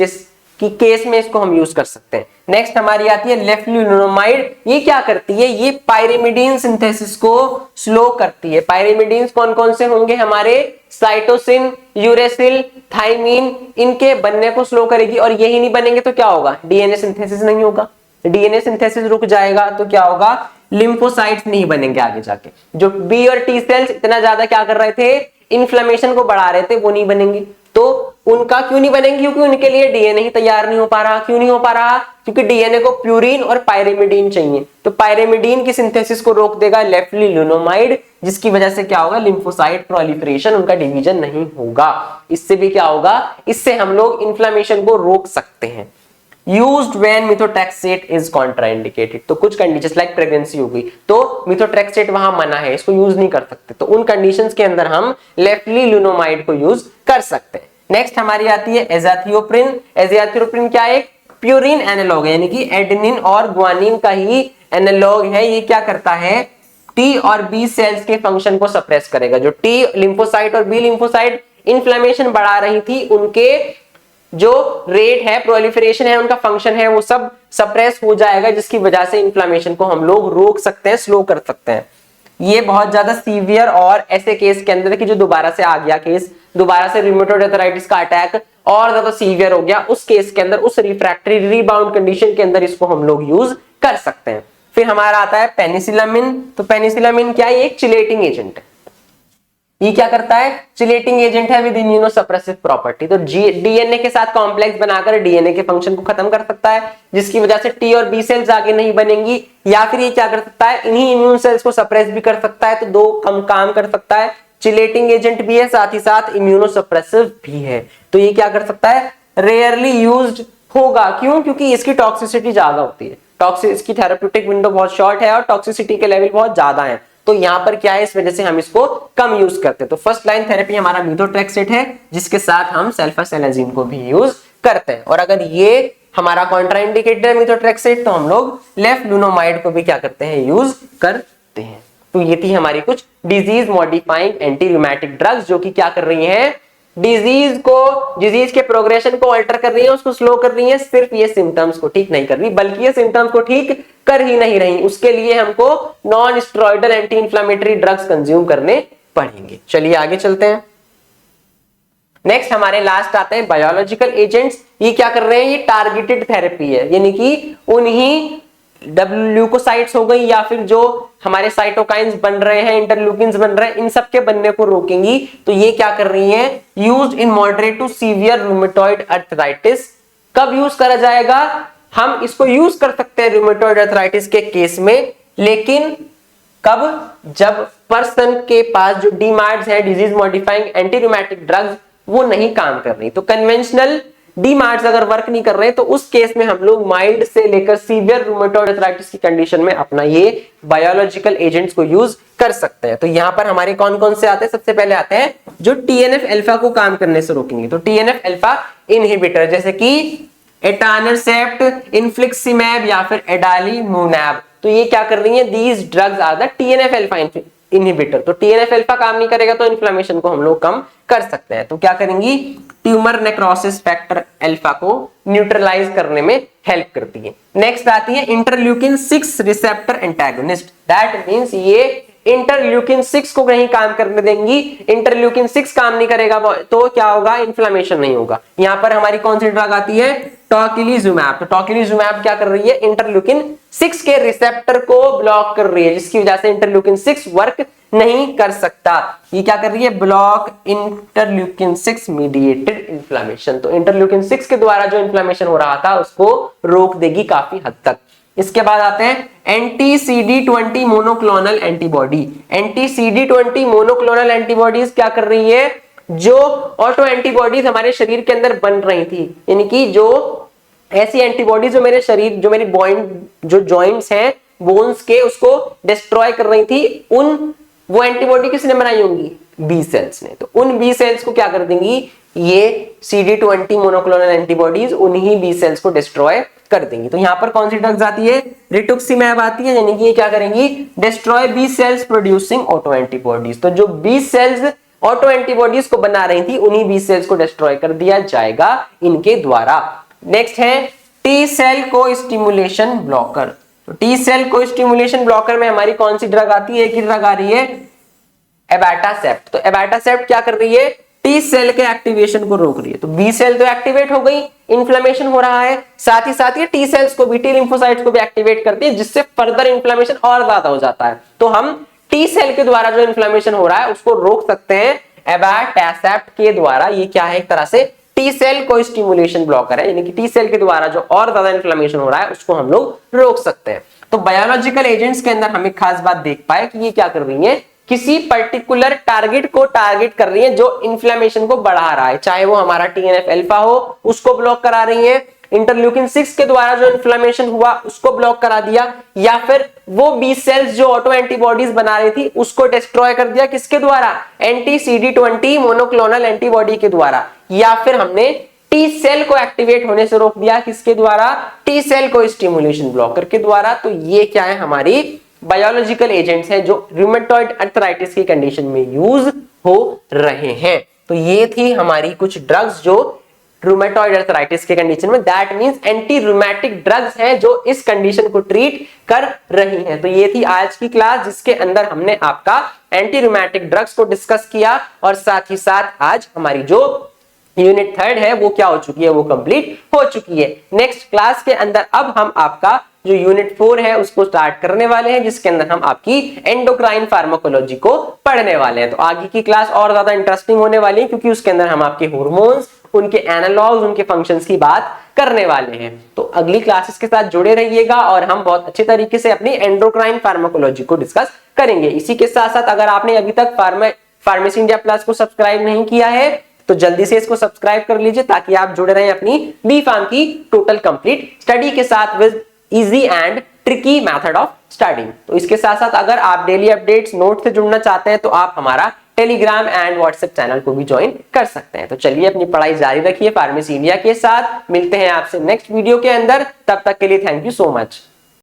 की केस में इसको हम यूज कर सकते हैं। नेक्स्ट हमारी आती है लेफ्लुनोमाइड। ये क्या करती है? ये पायरिमिडीन सिंथेसिस को स्लो करती है। पायरिमिडीन्स कौन कौन से होंगे? हमारे साइटोसिन, यूरेसिल, थाइमीन, इनके बनने को स्लो करेगी। और यही नहीं बनेंगे तो क्या होगा? डीएनए सिंथेसिस नहीं होगा, डीएनए सिंथेसिस रुक जाएगा तो क्या होगा? लिम्फोसाइट्स नहीं बनेंगे आगे जाके। जो बी और टी सेल्स इतना ज्यादा क्या कर रहे थे? इन्फ्लेमेशन को बढ़ा रहे थे, वो नहीं बनेंगे। तो उनका क्यों नहीं बनेंगे? क्योंकि उनके लिए डीएनए ही तैयार नहीं हो पा रहा। क्यों नहीं हो पा रहा? क्योंकि डीएनए को प्यूरिन और पायरिमिडीन चाहिए, तो पायरिमिडीन की सिंथेसिस को रोक देगा लेफ्टिलुनोमाइड, जिसकी वजह से क्या होगा? लिम्फोसाइट प्रोलिफरेशन, उनका डिवीजन नहीं होगा। इससे भी क्या होगा? इससे हम लोग इन्फ्लेमेशन को रोक सकते हैं। Used when methotrexate is contraindicated, तो कुछ कंडीशंस लाइक प्रेगनेंसी हो गई तो मिथोट्रेक्सेट वहां मना है, इसको यूज नहीं कर सकते, तो उन कंडीशंस के अंदर हम लेफ्टिलुनोमाइड को यूज कर सकते हैं। नेक्स्ट हमारी आती है एजाथियोप्रिन। एजाथियोप्रिन क्या है? प्यूरिन एनालॉग है, यानी कि एडेनिन और ग्वानिन का ही एनालॉग है। ये क्या करता है? टी और बी सेल्स के फंक्शन को सप्रेस करेगा। जो टी लिम्फोसाइट और बी लिम्फोसाइट इन्फ्लेमेशन बढ़ा रही थी, उनके जो रेट है, प्रोलिफरेशन है, उनका फंक्शन है, वो सब सप्रेस हो जाएगा, जिसकी वजह से इन्फ्लेमेशन को हम लोग रोक सकते हैं, स्लो कर सकते हैं। ये बहुत ज्यादा सीवियर और ऐसे केस के अंदर कि जो दोबारा से आ गया केस, दोबारा से रूमेटॉइड आर्थराइटिस का अटैक और ज्यादा सीवियर हो गया, उस केस के अंदर, उस रिफ्रैक्टरी रीबाउंड कंडीशन के अंदर इसको हम लोग यूज कर सकते हैं। फिर हमारा आता है पेनिसिलामिन। तो पेनिसिलामिन क्या है? एक चिलेटिंग एजेंट है। ये क्या करता है? चिलेटिंग एजेंट है विद इम्यूनोसप्रेसिव प्रॉपर्टी। तो डीएनए के साथ कॉम्प्लेक्स बनाकर डीएनए के फंक्शन को खत्म कर सकता है, जिसकी वजह से टी और बी सेल्स आगे नहीं बनेंगी। या फिर ये क्या कर सकता है? इन्हीं इम्यून सेल्स को सप्रेस भी कर सकता है, तो दो कम काम कर सकता है। चिलेटिंग एजेंट भी है, साथ ही साथ इम्यूनोसप्रेसिव भी है। तो ये क्या कर सकता है? रेयरली यूज्ड होगा। क्यों? क्योंकि इसकी टॉक्सिसिटी ज्यादा होती है, इसकी थेरेप्यूटिक विंडो बहुत शॉर्ट है और टॉक्सिसिटी के लेवल बहुत ज्यादा है। तो यहां पर क्या है? इस वजह से हम इसको कम यूज करते हैं। तो फर्स्ट लाइन थेरेपी हमारा मीथोट्रेक्सेट है, जिसके साथ हम सल्फासेलाजिन को भी यूज करते हैं। और अगर ये हमारा कॉन्ट्राइंडिकेटेड है मीथोट्रेक्सेट, तो हम लोग लेफ्टिलुनोमाइड को भी क्या करते हैं? यूज करते हैं। तो ये थी हमारी कुछ disease modifying anti rheumatic drugs, जो कि क्या कर रही हैं? डिजीज के प्रोग्रेशन को अल्टर कर रही है, उसको स्लो कर रही है। सिर्फ ये सिम्टम्स को ठीक नहीं कर रही, बल्कि ये सिम्टम्स को ठीक कर ही नहीं रही। उसके लिए हमको non steroidal anti inflammatory drugs consume करने पड़ेंगे। चलिए आगे चलते हैं। नेक्स्ट हमारे लास्ट आते हैं बायोलॉजिकल एजेंट्स। ये क्या कर रहे हैं? ये टारगेटेड थेरेपी है, यानी कि उन्हीं ल्यूकोसाइट्स हो गई या फिर जो हमारे साइटोकाइंस बन रहे हैं, इंटरल्यूकिन्स बन रहे हैं, इन सब के बनने को रोकेंगी। तो ये क्या कर रही हैं? Used in moderate to severe rheumatoid arthritis. कब यूज करा जाएगा? हम इसको यूज कर सकते हैं रूमेटॉइड आर्थराइटिस के केस में, लेकिन कब? जब पर्सन के पास जो डीमार्ड्स है, disease modifying anti rheumatic drugs, वो नहीं काम कर रही। तो कन्वेंशनल डीमार्ड्स अगर वर्क नहीं कर रहे, तो उस केस में हम लोग माइल्ड से लेकर सीवियर रूमेटॉइड आर्थराइटिस की कंडीशन में अपना ये बायोलॉजिकल एजेंट्स को यूज कर सकते हैं। तो यहां पर हमारे कौन कौन से आते हैं? सबसे पहले आते हैं जो टीएनएफ अल्फा को काम करने से रोकेंगे। तो टीएनएफ अल्फा इनहिबिटर, जैसे कि एटानरसेप्ट, इन्फ्लिक्सिमैब या फिर एडालीमुनैब। तो ये क्या कर रही है? These drugs are the TNF alpha inhibitor. तो टीएनएफ अल्फा काम नहीं करेगा, तो इन्फ्लेमेशन को हम लोग कम कर सकते हैं। तो क्या करेंगी? ट्यूमर नेक्रोसिस फैक्टर अल्फा को न्यूट्रलाइज करने में हेल्प करती है। नेक्स्ट आती है interleukin 6 receptor antagonist. That means ये इंटरल्यूकिन 6 को नहीं काम करने देंगी। इंटरल्यूकिन 6 काम नहीं करेगा तो क्या होगा? इन्फ्लेमेशन नहीं होगा। यहां पर हमारी कौन सी ड्रग आती है? टोकिलीजुमैब। तो टोकिलीजुमैब क्या कर रही है? इंटरल्यूकिन 6 के रिसेप्टर को ब्लॉक कर रही है, जिसकी वजह से इंटरल्यूकिन 6 वर्क नहीं कर सकता। ये क्या कर रही है? Block interleukin 6 mediated inflammation. तो इंटरल्यूकिन 6 के द्वारा जो इन्फ्लेमेशन हो रहा था, उसको रोक देगी काफी हद तक। इसके बाद आते हैं anti CD20 monoclonal antibody. Anti CD20 monoclonal antibodies क्या कर रही है? जो ऑटो एंटीबॉडीज हमारे शरीर के अंदर बन रही थी, यानी कि जो ऐसी एंटीबॉडीज जो मेरे शरीर, जो मेरी जो जॉइंट्स हैं बोन्स के, उसको डिस्ट्रॉय कर रही थी, वो एंटीबॉडी किसने बनाई होंगी? बी सेल्स ने। तो उन बी सेल्स को क्या कर देंगी? ये CD20 मोनोक्लोनल एंटीबॉडीज उन्हीं बी सेल्स को डिस्ट्रॉय कर देंगी। तो यहां पर कौन सी ड्रग्स आती है? रिटुक्सिमैब आती है, यानी कि ये क्या करेंगी? Destroy B cells producing auto antibodies. तो जो बी सेल्स ऑटो एंटीबॉडीज को बना रही थी, उन्हीं बी सेल्स को डिस्ट्रॉय कर दिया जाएगा इनके द्वारा। नेक्स्ट है टी सेल को स्टिमुलेशन ब्लॉकर। तो टी सेल को स्टिमुलेशन ब्लॉकर में हमारी कौन सी ड्रग आती है? एक ही ड्रग आ रही है, एबाटासेप्ट। तो एबाटासेप्ट क्या कर रही है? टी सेल के एक्टिवेशन को रोक रही है। तो बी सेल तो एक्टिवेट हो गई, इन्फ्लेमेशन हो रहा है, साथ ही साथ ये टी सेल्स को भी, टी लिम्फोसाइट्स को भी एक्टिवेट करती है, जिससे फर्दर इन्फ्लेमेशन और ज्यादा हो जाता है। तो हम टी सेल के द्वारा जो इन्फ्लेमेशन हो रहा है उसको रोक सकते हैं एबाटैसेप्ट के द्वारा, ये क्या है, एक तरह से टी सेल को स्टिमुलेशन ब्लॉकर है, यानी कि टी सेल के द्वारा जो और ज्यादा इन्फ्लेमेशन हो रहा है उसको हम लोग रोक सकते हैं। तो बायोलॉजिकल एजेंट्स के अंदर हम एक खास बात देख पाए कि ये क्या कर रही है, किसी पर्टिकुलर टारगेट को टारगेट कर रही है जो इन्फ्लेमेशन को बढ़ा रहा है, चाहे वो हमारा टीएनएफ अल्फा हो उसको ब्लॉक करा रही है, इंटरल्यूकिन 6 के द्वारा जो इन्फ्लेमेशन हुआ उसको ब्लॉक करा दिया, या फिर वो बी सेल्स जो ऑटो एंटीबॉडीज बना रही थी उसको डिस्ट्रॉय कर दिया, किसके द्वारा, एंटी CD20 मोनोक्लोनल एंटीबॉडी के द्वारा, या फिर हमने टी सेल को एक्टिवेट होने से रोक दिया, किसके द्वारा, टी सेल को स्टिमुलेशन ब्लॉकर के द्वारा। तो ये क्या है, हमारी बायोलॉजिकल एजेंट्स हैं जो रूमेटॉइड आर्थराइटिस की कंडीशन में यूज हो रहे हैं। तो ये थी हमारी कुछ ड्रग्स जो रूमेटॉइड आर्थराइटिस के कंडीशन में, that means anti rheumatic drugs हैं जो इस कंडीशन को ट्रीट कर रही हैं। तो ये थी आज की क्लास जिसके अंदर हमने आपका एंटी रूमेटिक ड्रग्स को डिस्कस किया, और साथ ही साथ आज हमारी जो यूनिट 3 है वो क्या हो चुकी है, वो कंप्लीट हो चुकी है। नेक्स्ट क्लास के अंदर अब हम आपका जो यूनिट 4 है उसको स्टार्ट करने वाले हैं, जिसके अंदर हम आपकी एंडोक्राइन फार्माकोलॉजी को पढ़ने वाले हैं। तो आगे की क्लास और ज्यादा इंटरेस्टिंग होने वाली है क्योंकि उसके अंदर हम आपके हार्मोन्स, उनके एनालॉग्स, उनके फंक्शंस की बात करने वाले हैं। तो अगली क्लासेस के साथ जुड़े रहिएगा और हम बहुत अच्छे तरीके से अपनी एंडोक्राइन फार्माकोलॉजी को डिस्कस करेंगे। इसी के साथ साथ अगर आपने अभी तक फार्मेसी इंडिया प्लस को सब्सक्राइब नहीं किया है तो जल्दी से इसको सब्सक्राइब कर लीजिए ताकि आप जुड़े रहें अपनी बी फार्म की टोटल कंप्लीट स्टडी के साथ with easy and tricky method of studying. तो इसके साथ साथ अगर आप डेली अपडेट्स नोट से जुड़ना चाहते हैं तो आप हमारा टेलीग्राम एंड व्हाट्सएप चैनल को भी ज्वाइन कर सकते हैं। तो चलिए अपनी पढ़ाई जारी रखिए फार्मेसी इंडिया के साथ। मिलते हैं आपसे नेक्स्ट वीडियो के अंदर, तब तक के लिए थैंक यू सो मच।